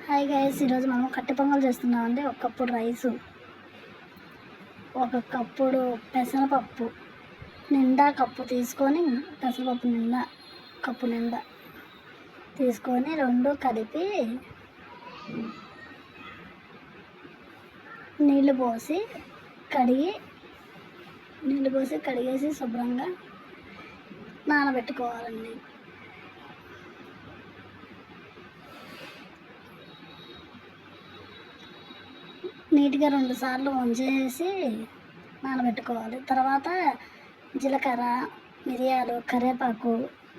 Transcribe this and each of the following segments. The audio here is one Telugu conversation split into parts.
హాయ్ గైస్, ఈరోజు మనం కట్టె పొంగల్ చేస్తున్నామండి. ఒక కప్పుడు రైసు, ఒక కప్పుడు పెసరపప్పు నిండా కప్పు తీసుకొని, పెసరపప్పు నిండా కప్పు నిండా తీసుకొని రెండు కలిపి నీళ్ళు పోసి కడిగేసి శుభ్రంగా నానబెట్టుకోవాలండి. నీట్గా 2 సార్లు వంచేసి నానబెట్టుకోవాలి. తర్వాత జీలకర్ర, మిరియాలు, కరివేపాకు,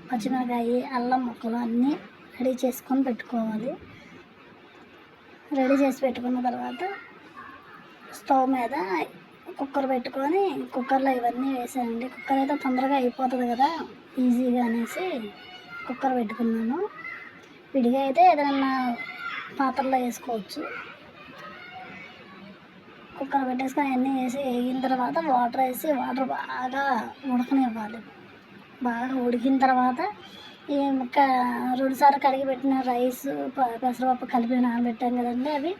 పచ్చిమిరకాయ, అల్లం ముక్కలు అన్నీ రెడీ చేసుకొని పెట్టుకోవాలి. రెడీ చేసి పెట్టుకున్న తర్వాత స్టవ్ మీద కుక్కర్ పెట్టుకొని కుక్కర్లో ఇవన్నీ వేసానండి. కుక్కర్ అయితే తొందరగా అయిపోతుంది కదా, ఈజీగా అనేసి కుక్కర్ పెట్టుకున్నాను. విడిగా అయితే ఏదైనా పాత్రలో వేసుకోవచ్చు. కుక్కర్ పెట్టేసుకొని అన్నీ వేసి వేగిన తర్వాత వాటర్ వేసి వాటర్ బాగా ఉడకనివ్వాలి. బాగా ఉడికిన తర్వాత ఈ 2 సార్లు కడిగి పెట్టిన రైస్, పెసరపప్పు కలిపి నానబెట్టాం కదండి, అవి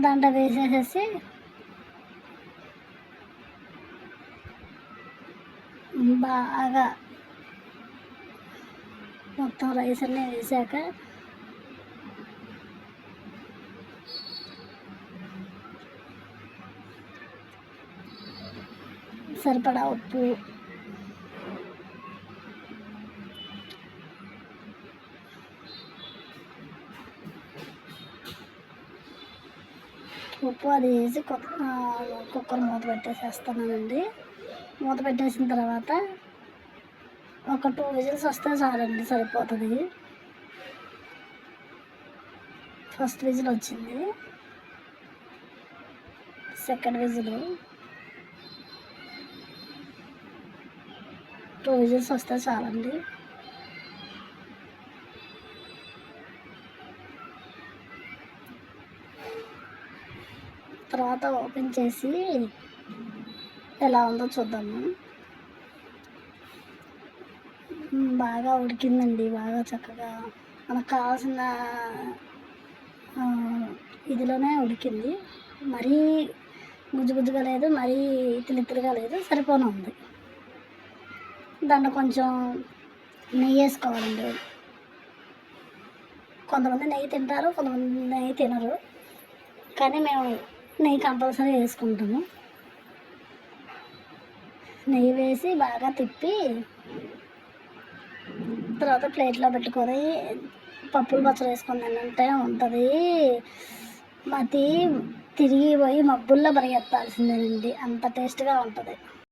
దాంట్లో వేసేసేసి బాగా మొత్తం రైస్ అన్నీ వేసాక సరిపడా ఉప్పు, అది వేసి కుక్కర్ మూత పెట్టేసేస్తున్నానండి. మూత పెట్టేసిన తర్వాత ఒక 2 విజిల్స్ వస్తే చాలండి, సరిపోతుంది. ఫస్ట్ విజిల్ వచ్చింది, సెకండ్ విజిల్, 2 విజిల్స్ వస్తే చాలండి. తర్వాత ఓపెన్ చేసి ఎలా ఉందో చూద్దాము. బాగా ఉడికిందండి, బాగా చక్కగా మనకు కావాల్సిన ఇదిలోనే ఉడికింది. మరీ గుజ్జుగా లేదు, మరీ ఇత్తులుగా లేదు, సరిపోను ఉంది. దాంట్లో కొంచెం నెయ్యి వేసుకోవాలండి. కొంతమంది నెయ్యి తింటారు, కొంతమంది నెయ్యి తినరు, కానీ మేము నెయ్యి కంపల్సరీ వేసుకుంటాము. నెయ్యి వేసి బాగా తిప్పి తర్వాత ప్లేట్లో పెట్టుకొని పప్పులు పచ్చడి వేసుకొని తింటే ఉంటుంది. మతి తిరిగిపోయి మబ్బుల్లో పరిగెత్తాల్సిందేనండి, అంత టేస్ట్గా ఉంటుంది.